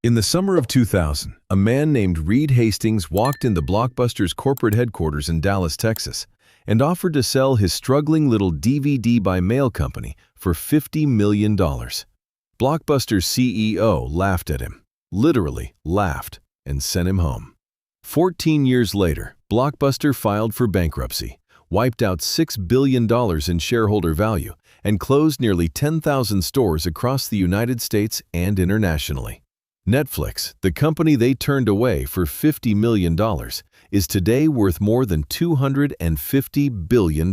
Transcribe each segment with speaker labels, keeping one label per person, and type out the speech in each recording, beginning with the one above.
Speaker 1: In the summer of 2000, a man named Reed Hastings walked into Blockbuster's corporate headquarters in Dallas, Texas, and offered to sell his struggling little DVD-by-mail company for $50 million. Blockbuster's CEO laughed at him, literally laughed, and sent him home. 14 years later, Blockbuster filed for bankruptcy, wiped out $6 billion in shareholder value, and closed nearly 10,000 stores across the United States and internationally. Netflix, the company they turned away for $50 million, is today worth more than $250 billion.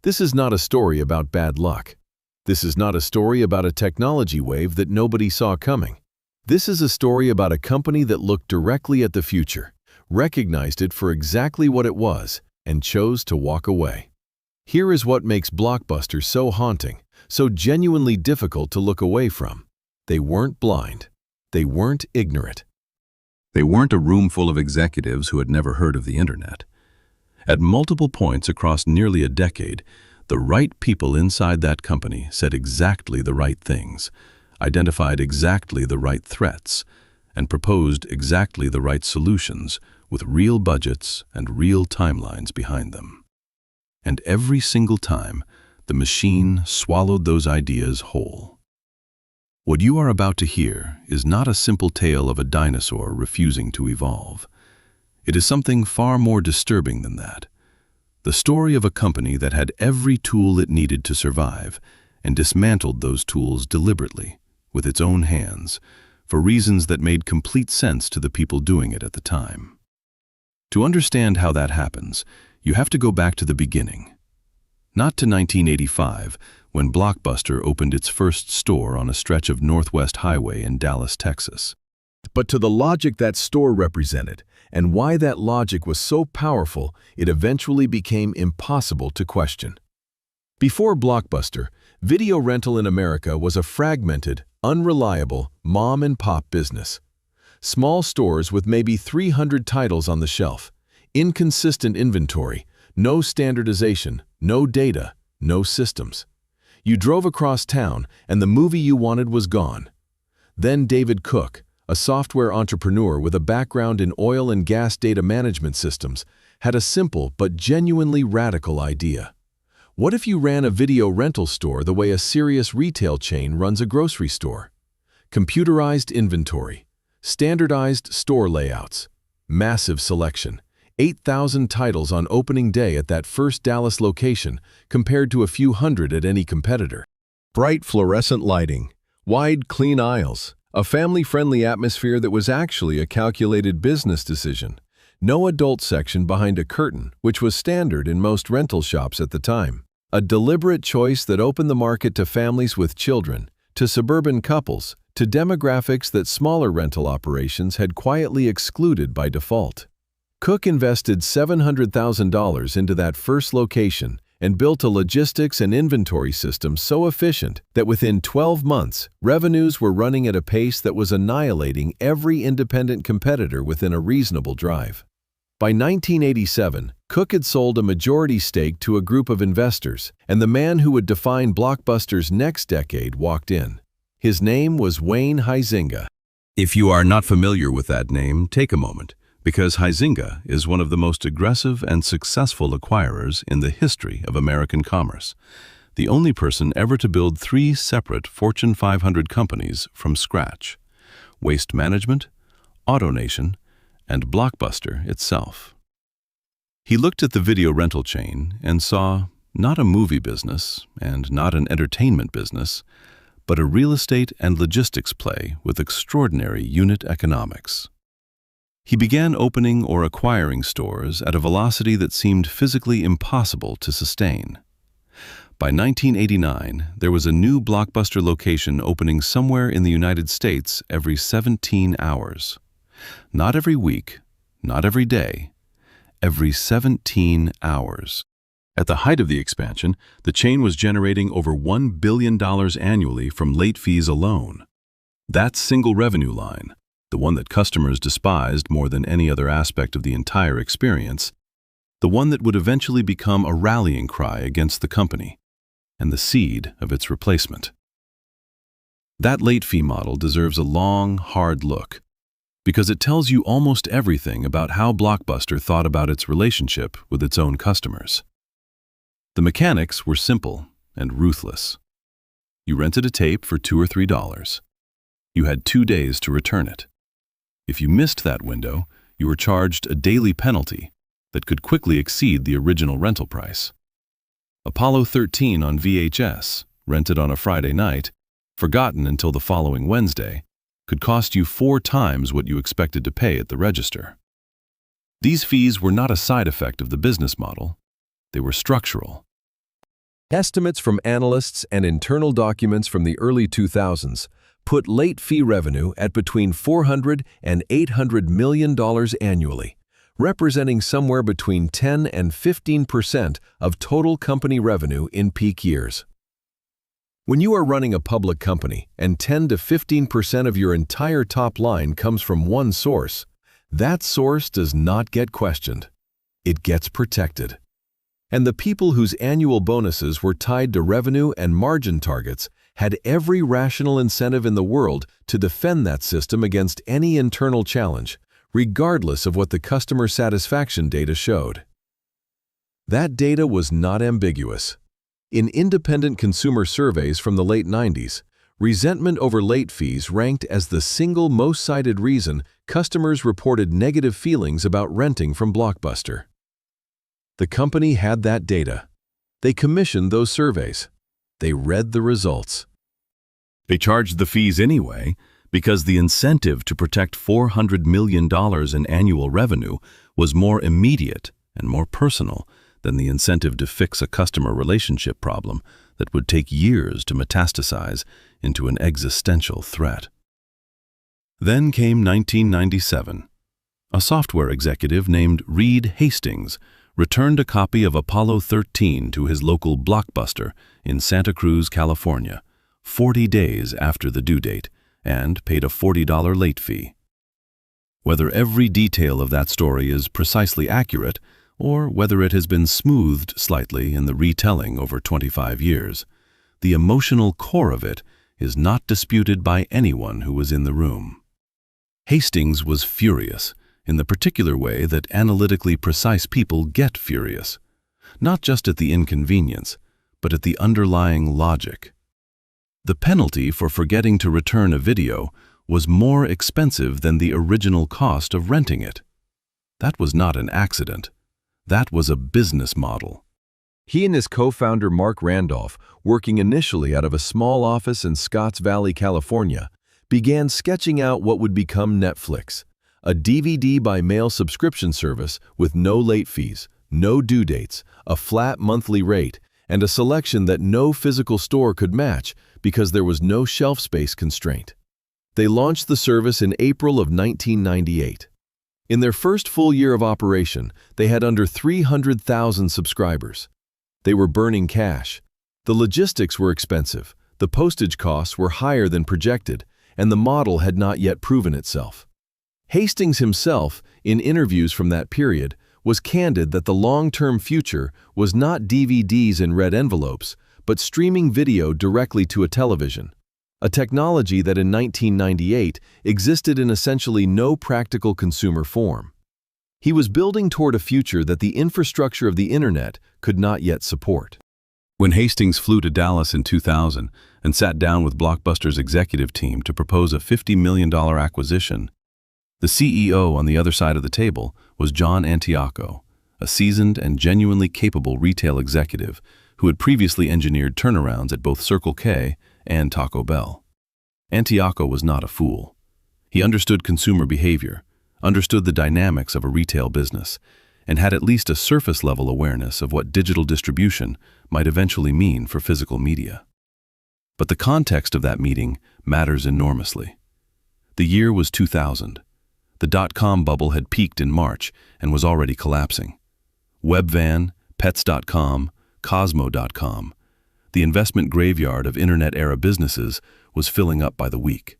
Speaker 1: This is not a story about bad luck. This is not a story about a technology wave that nobody saw coming. This is a story about a company that looked directly at the future, recognized it for exactly what it was, and chose to walk away. Here is what makes Blockbuster so haunting, so genuinely difficult to look away from. They weren't blind. They weren't ignorant.
Speaker 2: They weren't a room full of executives who had never heard of the internet. At multiple points across nearly a decade, the right people inside that company said exactly the right things, identified exactly the right threats, and proposed exactly the right solutions with real budgets and real timelines behind them. And every single time, the machine swallowed those ideas whole. What you are about to hear is not a simple tale of a dinosaur refusing to evolve. It is something far more disturbing than that. The story of a company that had every tool it needed to survive and dismantled those tools deliberately, with its own hands, for reasons that made complete sense to the people doing it at the time. To understand how that happens, you have to go back to the beginning. Not to 1985, when Blockbuster opened its first store on a stretch of Northwest Highway in Dallas, Texas,
Speaker 1: but to the logic that store represented, and why that logic was so powerful it eventually became impossible to question. Before Blockbuster, video rental in America was a fragmented, unreliable, mom-and-pop business. Small stores with maybe 300 titles on the shelf, inconsistent inventory, no standardization, no data, no systems. You drove across town and the movie you wanted was gone. Then David Cook, a software entrepreneur with a background in oil and gas data management systems, had a simple but genuinely radical idea. What if you ran a video rental store the way a serious retail chain runs a grocery store? Computerized inventory, standardized store layouts, massive selection, 8,000 titles on opening day at that first Dallas location compared to a few hundred at any competitor. Bright fluorescent lighting, wide clean aisles, a family-friendly atmosphere that was actually a calculated business decision. No adult section behind a curtain, which was standard in most rental shops at the time. A deliberate choice that opened the market to families with children, to suburban couples, to demographics that smaller rental operations had quietly excluded by default. Cook invested $700,000 into that first location and built a logistics and inventory system so efficient that within 12 months, revenues were running at a pace that was annihilating every independent competitor within a reasonable drive. By 1987, Cook had sold a majority stake to a group of investors, and the man who would define Blockbuster's next decade walked in. His name was Wayne Huizenga.
Speaker 2: If you are not familiar with that name, take a moment, because Huizenga is one of the most aggressive and successful acquirers in the history of American commerce, the only person ever to build 3 separate Fortune 500 companies from scratch: Waste Management, AutoNation, and Blockbuster itself. He looked at the video rental chain and saw not a movie business and not an entertainment business, but a real estate and logistics play with extraordinary unit economics. He began opening or acquiring stores at a velocity that seemed physically impossible to sustain. By 1989, there was a new Blockbuster location opening somewhere in the United States every 17 hours. Not every week, not every day, every 17 hours. At the height of the expansion, the chain was generating over $1 billion annually from late fees alone. That single revenue line, the one that customers despised more than any other aspect of the entire experience, the one that would eventually become a rallying cry against the company, and the seed of its replacement. That late fee model deserves a long, hard look, because it tells you almost everything about how Blockbuster thought about its relationship with its own customers. The mechanics were simple and ruthless. You rented a tape for $2 or $3. You had 2 days to return it. If you missed that window, you were charged a daily penalty that could quickly exceed the original rental price. Apollo 13 on VHS, rented on a Friday night, forgotten until the following Wednesday, could cost you 4 times what you expected to pay at the register. These fees were not a side effect of the business model. They were structural.
Speaker 1: Estimates from analysts and internal documents from the early 2000s put late fee revenue at between $400 and $800 million annually, representing somewhere between 10 and 15% of total company revenue in peak years. When you are running a public company and 10 to 15% of your entire top line comes from one source, that source does not get questioned. It gets protected. And the people whose annual bonuses were tied to revenue and margin targets had every rational incentive in the world to defend that system against any internal challenge, regardless of what the customer satisfaction data showed. That data was not ambiguous. In independent consumer surveys from the late 90s, resentment over late fees ranked as the single most cited reason customers reported negative feelings about renting from Blockbuster. The company had that data. They commissioned those surveys. They read the results.
Speaker 2: They charged the fees anyway because the incentive to protect $400 million in annual revenue was more immediate and more personal than the incentive to fix a customer relationship problem that would take years to metastasize into an existential threat. Then came 1997. A software executive named Reed Hastings returned a copy of Apollo 13 to his local Blockbuster in Santa Cruz, California, 40 days after the due date, and paid a $40 late fee. Whether every detail of that story is precisely accurate, or whether it has been smoothed slightly in the retelling over 25 years, the emotional core of it is not disputed by anyone who was in the room. Hastings was furious in the particular way that analytically precise people get furious, not just at the inconvenience, but at the underlying logic. The penalty for forgetting to return a video was more expensive than the original cost of renting it. That was not an accident. That was a business model. He and his co-founder Mark Randolph, working initially out of a small office in Scotts Valley, California, began sketching out what would become Netflix, a DVD-by-mail subscription service with no late fees, no due dates, a flat monthly rate, and a selection that no physical store could match because there was no shelf space constraint. They launched the service in April of 1998. In their first full year of operation, they had under 300,000 subscribers. They were burning cash. The logistics were expensive, the postage costs were higher than projected, and the model had not yet proven itself. Hastings himself, in interviews from that period, was candid that the long-term future was not DVDs in red envelopes, but streaming video directly to a television, a technology that in 1998 existed in essentially no practical consumer form. He was building toward a future that the infrastructure of the internet could not yet support. When Hastings flew to Dallas in 2000 and sat down with Blockbuster's executive team to propose a $50 million acquisition, the CEO on the other side of the table was John Antioco, a seasoned and genuinely capable retail executive who had previously engineered turnarounds at both Circle K and Taco Bell. Antioco was not a fool. He understood consumer behavior, understood the dynamics of a retail business, and had at least a surface-level awareness of what digital distribution might eventually mean for physical media. But the context of that meeting matters enormously. The year was 2000. The dot-com bubble had peaked in March and was already collapsing. Webvan, Pets.com, Cosmo.com, the investment graveyard of internet-era businesses, was filling up by the week.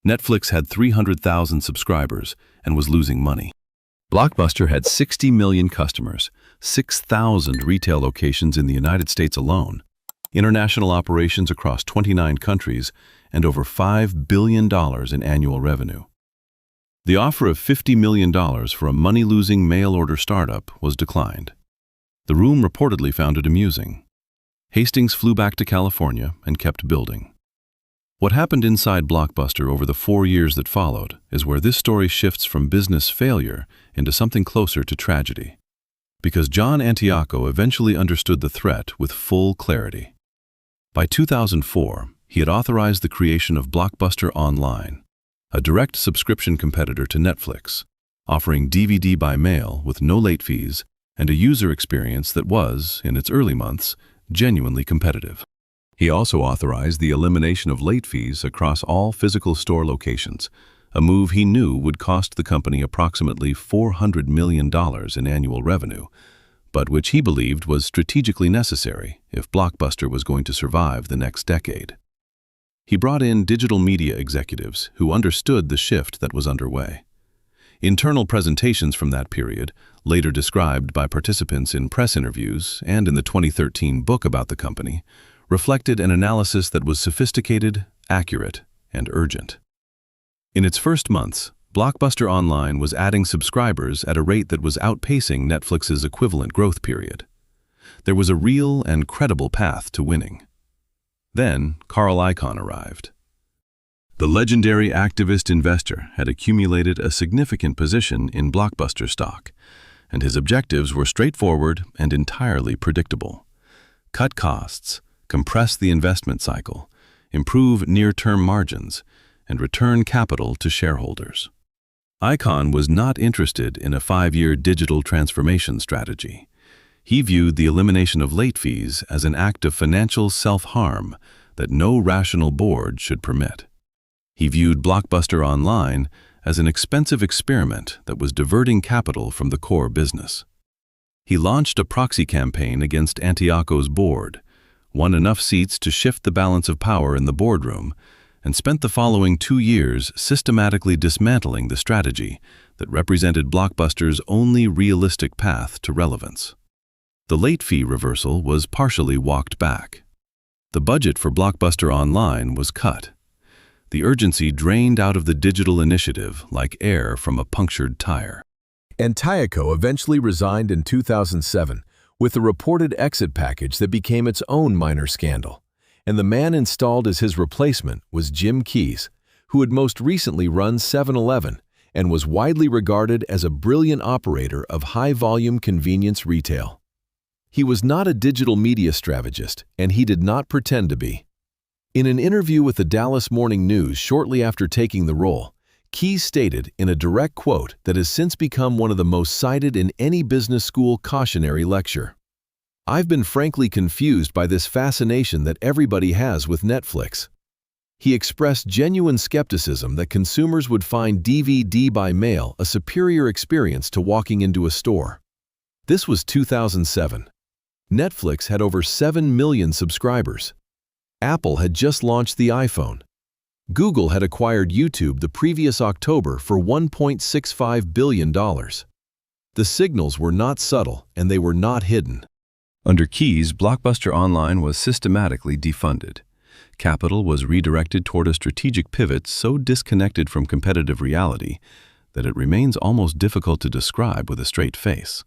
Speaker 2: Netflix had 300,000 subscribers and was losing money. Blockbuster had 60 million customers, 6,000 retail locations in the United States alone. international operations across 29 countries, and over $5 billion in annual revenue. The offer of $50 million for a money-losing mail-order startup was declined. The room reportedly found it amusing. Hastings flew back to California and kept building. What happened inside Blockbuster over the 4 years that followed is where this story shifts from business failure into something closer to tragedy. Because John Antioco eventually understood the threat with full clarity. By 2004, he had authorized the creation of Blockbuster Online, a direct subscription competitor to Netflix, offering DVD by mail with no late fees and a user experience that was, in its early months, genuinely competitive. He also authorized the elimination of late fees across all physical store locations, a move he knew would cost the company approximately $400 million in annual revenue, but which he believed was strategically necessary if Blockbuster was going to survive the next decade. He brought in digital media executives who understood the shift that was underway. Internal presentations from that period, later described by participants in press interviews and in the 2013 book about the company, reflected an analysis that was sophisticated, accurate, and urgent. In its first months, Blockbuster Online was adding subscribers at a rate that was outpacing Netflix's equivalent growth period. There was a real and credible path to winning. Then, Carl Icahn arrived. The legendary activist investor had accumulated a significant position in Blockbuster stock, and his objectives were straightforward and entirely predictable. Cut costs, compress the investment cycle, improve near-term margins, and return capital to shareholders. Icahn was not interested in a 5-year digital transformation strategy. He viewed the elimination of late fees as an act of financial self-harm that no rational board should permit. He viewed Blockbuster Online as an expensive experiment that was diverting capital from the core business. He launched a proxy campaign against Antioco's board, won enough seats to shift the balance of power in the boardroom, and spent the following 2 years systematically dismantling the strategy that represented Blockbuster's only realistic path to relevance. The late fee reversal was partially walked back. The budget for Blockbuster Online was cut. The urgency drained out of the digital initiative like air from a punctured tire.
Speaker 1: Antioco eventually resigned in 2007 with a reported exit package that became its own minor scandal, and the man installed as his replacement was Jim Keyes, who had most recently run 7-Eleven and was widely regarded as a brilliant operator of high-volume convenience retail. He was not a digital media strategist, and he did not pretend to be. In an interview with the Dallas Morning News shortly after taking the role, Keyes stated in a direct quote that has since become one of the most cited in any business school cautionary lecture. "I've been frankly confused by this fascination that everybody has with Netflix." He expressed genuine skepticism that consumers would find DVD by mail a superior experience to walking into a store. This was 2007. Netflix had over 7 million subscribers. Apple had just launched the iPhone. Google had acquired YouTube the previous October for $1.65 billion. The signals were not subtle, and they were not hidden.
Speaker 2: Under Keyes, Blockbuster Online was systematically defunded. Capital was redirected toward a strategic pivot so disconnected from competitive reality that it remains almost difficult to describe with a straight face.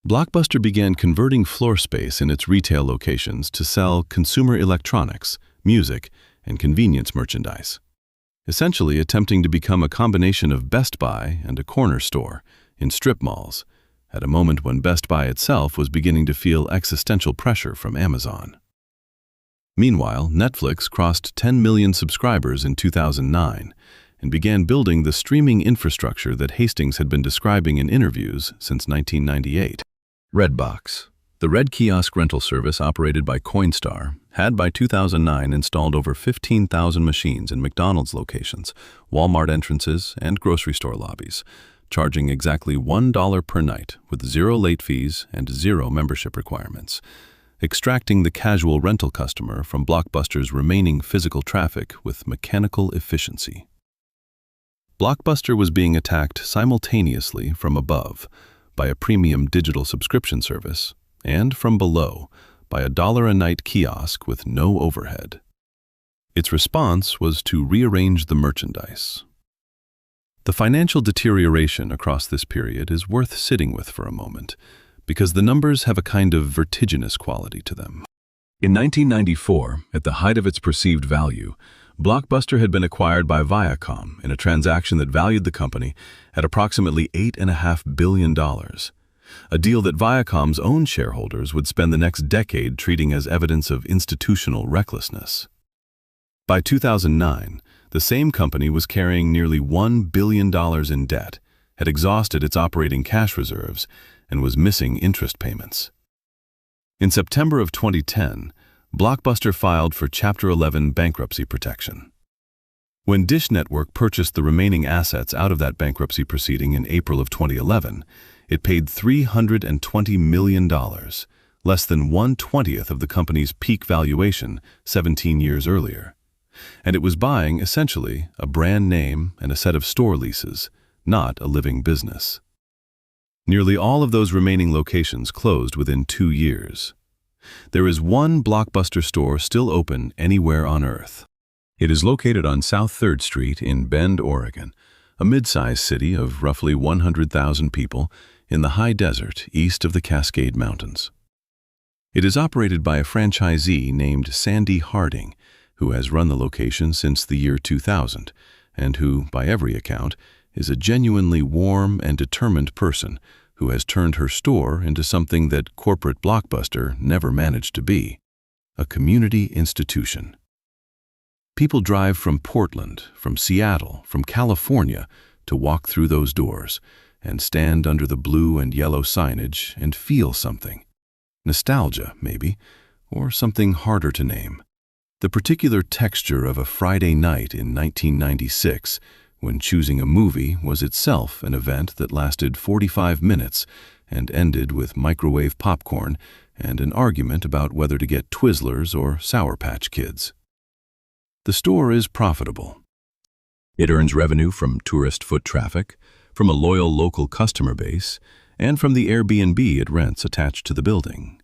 Speaker 2: Blockbuster began converting floor space in its retail locations to sell consumer electronics, music, and convenience merchandise, essentially attempting to become a combination of Best Buy and a corner store in strip malls, at a moment when Best Buy itself was beginning to feel existential pressure from Amazon. Meanwhile, Netflix crossed 10 million subscribers in 2009 and began building the streaming infrastructure that Hastings had been describing in interviews since 1998. Redbox, the red kiosk rental service operated by Coinstar, had by 2009 installed over 15,000 machines in McDonald's locations, Walmart entrances, and grocery store lobbies, charging exactly $1 per night with 0 late fees and 0 membership requirements, extracting the casual rental customer from Blockbuster's remaining physical traffic with mechanical efficiency. Blockbuster was being attacked simultaneously from above by a premium digital subscription service, and from below by a $1-a-night kiosk with no overhead. Its response was to rearrange the merchandise. The financial deterioration across this period is worth sitting with for a moment, because the numbers have a kind of vertiginous quality to them. In 1994, at the height of its perceived value, Blockbuster had been acquired by Viacom in a transaction that valued the company at approximately $8.5 billion, a deal that Viacom's own shareholders would spend the next decade treating as evidence of institutional recklessness. By 2009, the same company was carrying nearly $1 billion in debt, had exhausted its operating cash reserves, and was missing interest payments. In September of 2010, Blockbuster filed for Chapter 11 bankruptcy protection. When Dish Network purchased the remaining assets out of that bankruptcy proceeding in April of 2011, it paid $320 million, less than 1/20th of the company's peak valuation 17 years earlier. And it was buying, essentially, a brand name and a set of store leases, not a living business. Nearly all of those remaining locations closed within 2 years. There is one Blockbuster store still open anywhere on Earth. It is located on South 3rd Street in Bend, Oregon, a mid-sized city of roughly 100,000 people in the high desert east of the Cascade Mountains. It is operated by a franchisee named Sandy Harding, who has run the location since the year 2000, and who, by every account, is a genuinely warm and determined person who has turned her store into something that corporate Blockbuster never managed to be, a community institution. People drive from Portland, from Seattle, from California to walk through those doors and stand under the blue and yellow signage and feel something. Nostalgia, maybe, or something harder to name. The particular texture of a Friday night in 1996, when choosing a movie was itself an event that lasted 45 minutes and ended with microwave popcorn and an argument about whether to get Twizzlers or Sour Patch Kids. The store is profitable. It earns revenue from tourist foot traffic, from a loyal local customer base, and from the Airbnb it rents attached to the building.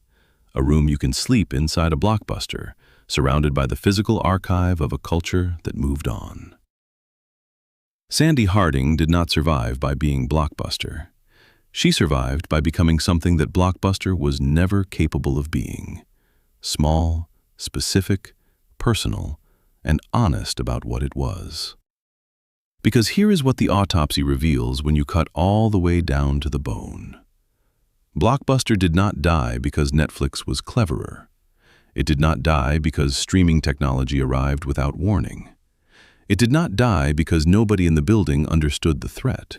Speaker 2: A room you can sleep inside a Blockbuster, surrounded by the physical archive of a culture that moved on. Sandy Harding did not survive by being Blockbuster. She survived by becoming something that Blockbuster was never capable of being: small, specific, personal, and honest about what it was. Because here is what the autopsy reveals when you cut all the way down to the bone. Blockbuster did not die because Netflix was cleverer. It did not die because streaming technology arrived without warning. It did not die because nobody in the building understood the threat.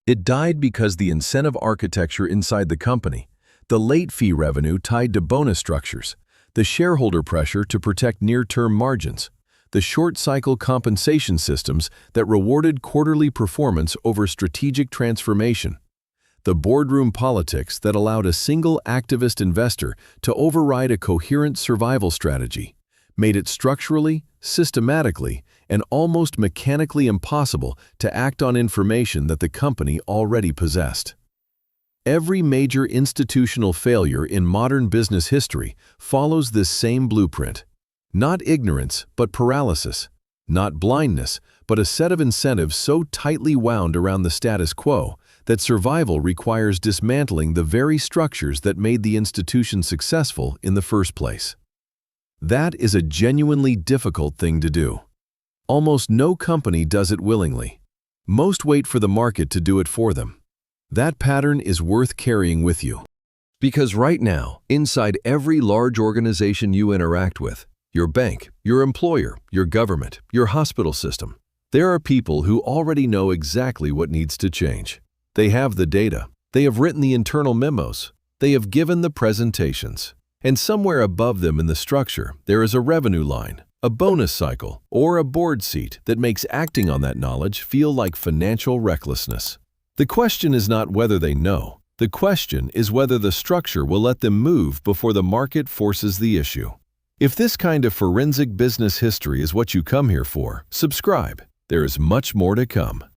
Speaker 2: It died because the incentive architecture inside the company, the late fee revenue tied to bonus structures, the shareholder pressure to protect near-term margins, the short-cycle compensation systems that rewarded quarterly performance over strategic transformation, the boardroom politics that allowed a single activist investor to override a coherent survival strategy, made it structurally, systematically, and almost mechanically impossible to act on information that the company already possessed. Every major institutional failure in modern business history follows this same blueprint. Not ignorance, but paralysis. Not blindness, but a set of incentives so tightly wound around the status quo that survival requires dismantling the very structures that made the institution successful in the first place. That is a genuinely difficult thing to do. Almost no company does it willingly. Most wait for the market to do it for them. That pattern is worth carrying with you. Because right now, inside every large organization you interact with, your bank, your employer, your government, your hospital system, there are people who already know exactly what needs to change. They have the data. They have written the internal memos. They have given the presentations. And somewhere above them in the structure, there is a revenue line, a bonus cycle, or a board seat that makes acting on that knowledge feel like financial recklessness. The question is not whether they know. The question is whether the structure will let them move before the market forces the issue. If this kind of forensic business history is what you come here for, subscribe. There is much more to come.